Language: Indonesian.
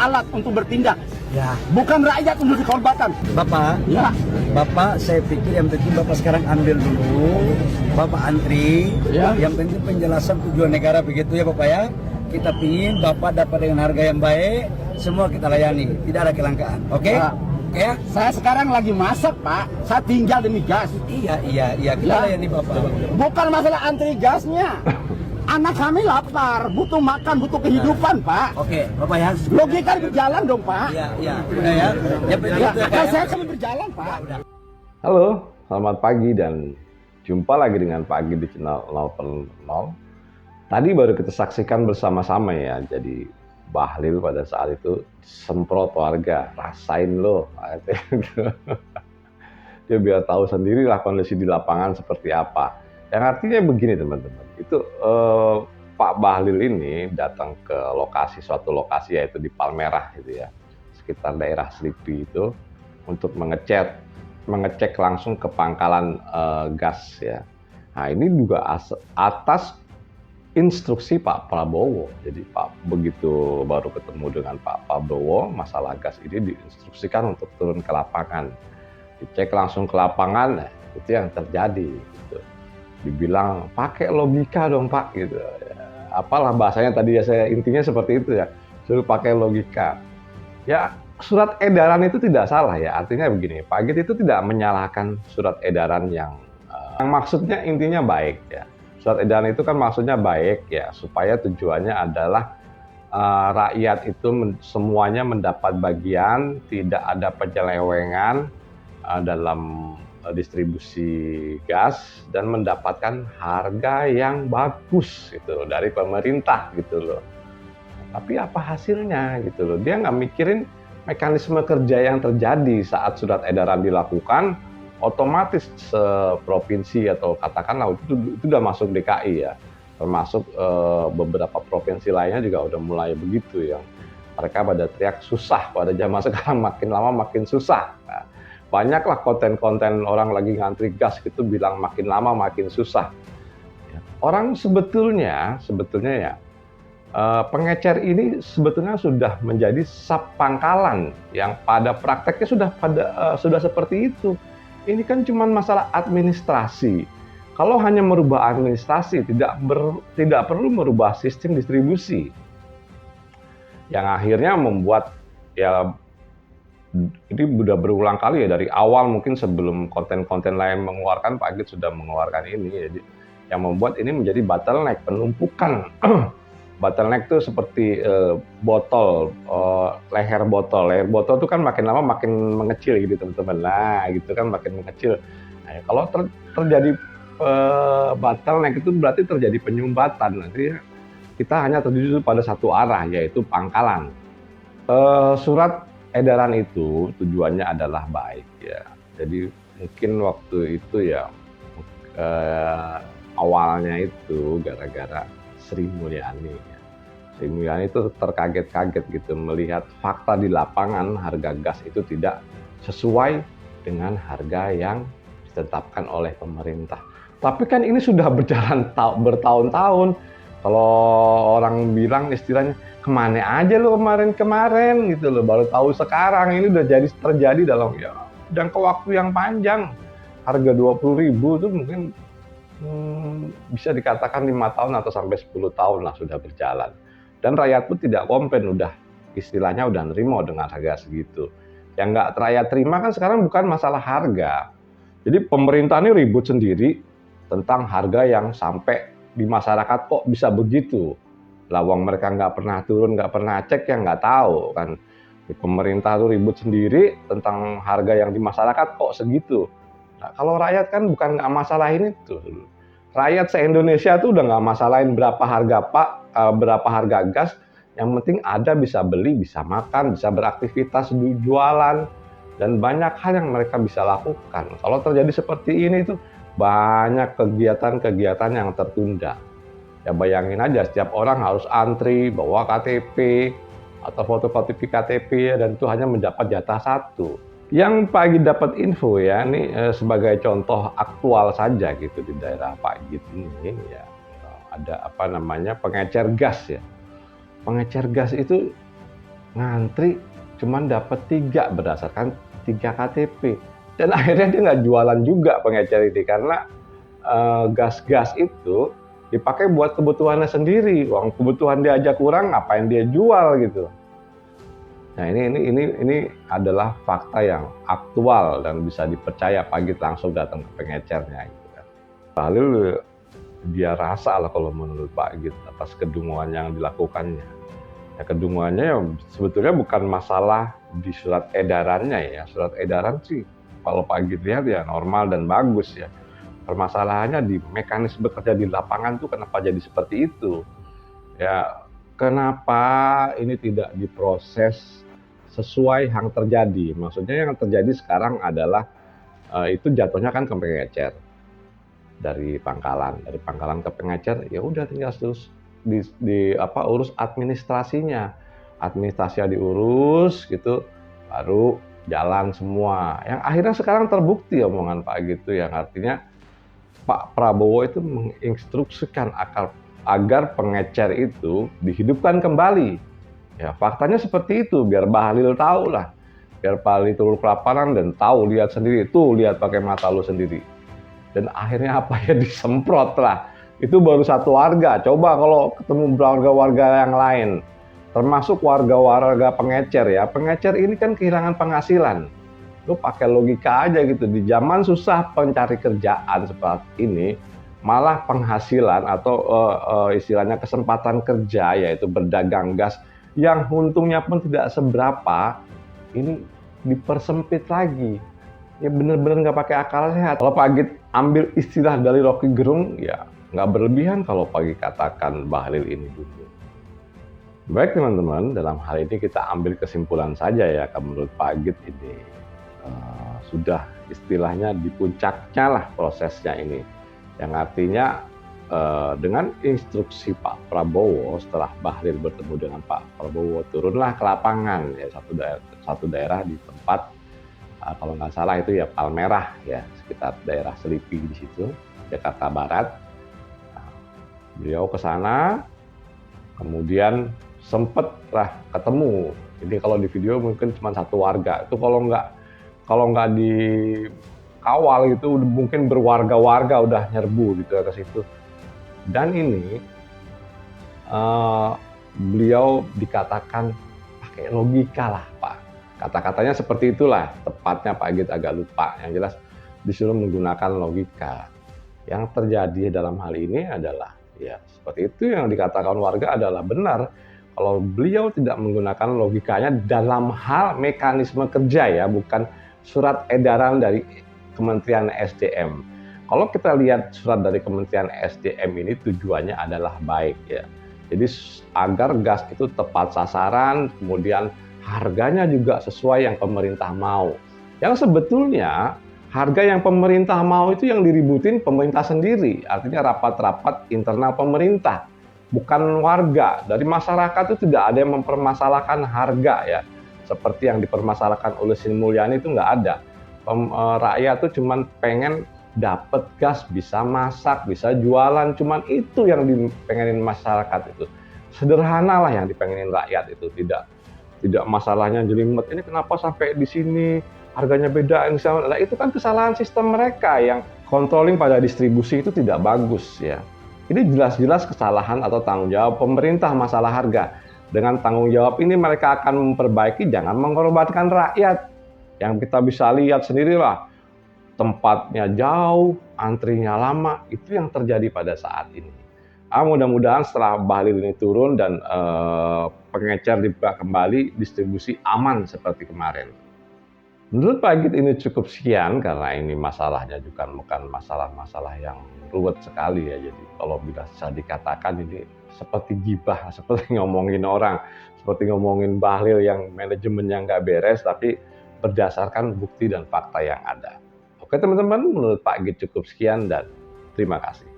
alat untuk bertindak, Ya, bukan rakyat untuk dikorbankan. Bapak, Ya, Bapak saya pikir yang penting Bapak sekarang ambil dulu, Bapak antri. Ya. Yang penting penjelasan tujuan negara begitu ya Bapak ya. Kita pingin Bapak dapat dengan harga yang baik, semua kita layani, tidak ada kelangkaan. Oke? Ya. Oke ya? saya sekarang lagi masak, Pak. Saya tinggal demi gas. Iya, kita Ya. layani Bapak. Bukan masalah antri gasnya. Anak kami lapar, butuh makan, butuh kehidupan, Pak. Oke, Bapak ya. Logika berjalan dong, Pak. Iya, udah ya. Yang penting Ya, itu ya, Pak, kan ya. saya kami berjalan, Pak. Halo, selamat pagi dan jumpa lagi dengan Pagi di channel 0/0. Tadi baru kita saksikan bersama-sama ya, jadi Bahlil pada saat itu semprot warga, rasain lo. Dia biar tahu sendirilah kondisi di lapangan seperti apa. Yang artinya begini teman-teman, itu Pak Bahlil ini datang ke suatu lokasi yaitu di Palmerah gitu ya, sekitar daerah Selipi itu untuk mengecek langsung ke pangkalan gas ya. Nah ini juga atas instruksi Pak Prabowo. Jadi begitu baru ketemu dengan Pak Prabowo, masalah gas ini diinstruksikan untuk turun ke lapangan. Dicek langsung ke lapangan, nah, itu yang terjadi. Gitu. Dibilang pakai logika dong Pak, gitu. Ya, apalah bahasanya tadi ya, saya intinya seperti itu ya. Suruh pakai logika. Ya surat edaran itu tidak salah ya. Artinya begini, Pak Git itu tidak menyalahkan surat edaran yang maksudnya intinya baik ya. Surat edaran itu kan maksudnya baik ya, supaya tujuannya adalah rakyat itu semuanya mendapat bagian, tidak ada penyelewengan dalam distribusi gas dan mendapatkan harga yang bagus gitu dari pemerintah gitu loh. Tapi apa hasilnya gitu loh? Dia nggak mikirin mekanisme kerja yang terjadi saat surat edaran dilakukan. Otomatis seprovinsi atau katakanlah itu sudah masuk DKI ya, termasuk beberapa provinsi lainnya juga udah mulai begitu yang mereka pada teriak susah, pada zaman sekarang makin lama makin susah. Nah, banyaklah konten-konten orang lagi ngantri gas gitu bilang makin lama makin susah. Orang sebetulnya ya pengecer ini sebetulnya sudah menjadi sub pangkalan yang pada prakteknya sudah seperti itu. Ini kan cuma masalah administrasi. Kalau hanya merubah administrasi, tidak perlu merubah sistem distribusi. Yang akhirnya membuat ya ini sudah berulang kali ya dari awal, mungkin sebelum konten-konten lain mengeluarkan, Pak Git sudah mengeluarkan ini. Jadi yang membuat ini menjadi bottleneck, penumpukan. Bottleneck itu seperti botol, leher botol. Leher botol itu kan makin lama makin mengecil gitu teman-teman. Nah gitu kan makin mengecil. Nah, kalau terjadi bottleneck itu berarti terjadi penyumbatan. Nanti kita hanya tertuju pada satu arah yaitu pangkalan. Surat edaran itu tujuannya adalah baik ya. Jadi mungkin waktu itu ya awalnya itu gara-gara Sri Mulyani. Sri Mulyani itu terkaget-kaget gitu melihat fakta di lapangan harga gas itu tidak sesuai dengan harga yang ditetapkan oleh pemerintah. Tapi kan ini sudah berjalan bertahun-tahun. Kalau orang bilang istilahnya kemana aja lo kemarin gitu loh, baru tahu sekarang. Ini udah terjadi dalam jangka waktu yang panjang. Harga 20.000 itu mungkin bisa dikatakan 5 tahun atau sampai 10 tahun lah sudah berjalan. Dan rakyat pun tidak komplain, istilahnya udah nerima dengan harga segitu. Yang nggak rakyat terima kan sekarang bukan masalah harga. Jadi pemerintah ini ribut sendiri tentang harga yang sampai di masyarakat kok bisa begitu. Lawang mereka nggak pernah turun, nggak pernah cek, yang nggak tahu kan. Di pemerintah tuh ribut sendiri tentang harga yang di masyarakat kok segitu. Nah, kalau rakyat kan bukan nggak masalahin itu. Rakyat se-Indonesia tuh udah nggak masalahin berapa harga gas. Yang penting ada, bisa beli, bisa makan, bisa beraktivitas, jualan, dan banyak hal yang mereka bisa lakukan. Kalau terjadi seperti ini tuh banyak kegiatan-kegiatan yang tertunda. Ya bayangin aja setiap orang harus antri, bawa KTP atau fotokopi KTP dan itu hanya mendapat jatah satu. Yang Pak Git dapat info ya, ini sebagai contoh aktual saja gitu di daerah Pak Git ini ya, ada pengecer gas ya. Pengecer gas itu ngantri cuman dapat 3 berdasarkan 3 KTP. Dan akhirnya dia nggak jualan juga pengecer ini karena gas-gas itu dipakai buat kebutuhannya sendiri. Uang kebutuhan dia aja kurang, ngapain dia jual gitu. Nah ini adalah fakta yang aktual dan bisa dipercaya. Pak Git langsung datang ke pengecernya gitu kan. Lalu dia rasa lah kalau menurut Pak Git atas kedunguan yang dilakukannya. Ya kedunguannya ya sebetulnya bukan masalah di surat edarannya ya. Surat edaran sih kalau Pak Git lihat ya normal dan bagus ya. Permasalahannya di mekanisme kerja di lapangan tuh kenapa jadi seperti itu. Ya kenapa ini tidak diproses sesuai yang terjadi. Maksudnya yang terjadi sekarang adalah itu jatuhnya kan ke pengecer. Dari pangkalan ke pengecer ya udah tinggal terus urus administrasinya diurus gitu baru jalan semua yang akhirnya sekarang terbukti omongan Pak gitu yang artinya Pak Prabowo itu menginstruksikan agar pengecer itu dihidupkan kembali ya faktanya seperti itu biar Bahlil tahu lah biar Bahlil turun ke lapangan dan tahu lihat sendiri tuh lihat pakai mata lu sendiri. Dan akhirnya apa ya disemprot lah. Itu baru satu warga. Coba kalau ketemu warga-warga yang lain. Termasuk warga-warga pengecer ya. Pengecer ini kan kehilangan penghasilan. Lu pakai logika aja gitu. Di zaman susah pencari kerjaan seperti ini. Malah penghasilan atau istilahnya kesempatan kerja yaitu berdagang gas. Yang untungnya pun tidak seberapa. Ini dipersempit lagi. Ya bener-bener nggak pakai akal sehat. Kalau Pak Git ambil istilah dari Rocky Gerung, ya nggak berlebihan kalau Pak Git katakan Bahlil ini dulu. Baik teman-teman, dalam hal ini kita ambil kesimpulan saja ya, menurut Pak Git ini sudah istilahnya di puncaknya lah prosesnya ini. Yang artinya dengan instruksi Pak Prabowo setelah Bahlil bertemu dengan Pak Prabowo turunlah ke lapangan ya satu daerah di tempat kalau nggak salah itu ya Palmerah ya sekitar daerah Selipi di situ Jakarta Barat. Nah, beliau ke sana kemudian sempet lah ketemu. Jadi kalau di video mungkin cuma satu warga itu kalau nggak dikawal gitu mungkin berwarga-warga udah nyerbu gitu ke situ. Dan ini beliau dikatakan pakai logika lah Pak. Kata-katanya seperti itulah, tepatnya Pak Git agak lupa. Yang jelas disuruh menggunakan logika. Yang terjadi dalam hal ini adalah, ya seperti itu yang dikatakan warga adalah benar. Kalau beliau tidak menggunakan logikanya dalam hal mekanisme kerja ya, bukan surat edaran dari Kementerian SDM. Kalau kita lihat surat dari Kementerian SDM ini tujuannya adalah baik ya. Jadi agar gas itu tepat sasaran, kemudian harganya juga sesuai yang pemerintah mau. Yang sebetulnya harga yang pemerintah mau itu yang diributin pemerintah sendiri. Artinya rapat-rapat internal pemerintah, bukan warga. Dari masyarakat itu tidak ada yang mempermasalahkan harga ya. Seperti yang dipermasalahkan oleh Sri Mulyani itu nggak ada. Rakyat itu cuma pengen dapat gas, bisa masak, bisa jualan. Cuman itu yang dipengenin masyarakat itu. Sederhana lah yang dipengenin rakyat itu, tidak masalahnya jelimet ini kenapa sampai di sini harganya beda. Nah itu kan kesalahan sistem mereka yang controlling pada distribusi itu tidak bagus ya. Ini jelas-jelas kesalahan atau tanggung jawab pemerintah masalah harga. Dengan tanggung jawab ini mereka akan memperbaiki, jangan mengorbankan rakyat. Yang kita bisa lihat sendirilah, tempatnya jauh, antrinya lama, itu yang terjadi pada saat ini. Mudah-mudahan setelah Bahlil ini turun dan pengecer dibuka kembali, distribusi aman seperti kemarin. Menurut Pak Git ini cukup sekian karena ini masalahnya juga bukan masalah-masalah yang ruwet sekali ya. Jadi kalau bisa dikatakan ini seperti gibah, seperti ngomongin orang, seperti ngomongin Bahlil yang manajemennya nggak beres, tapi berdasarkan bukti dan fakta yang ada. Oke teman-teman, menurut Pak Git cukup sekian dan terima kasih.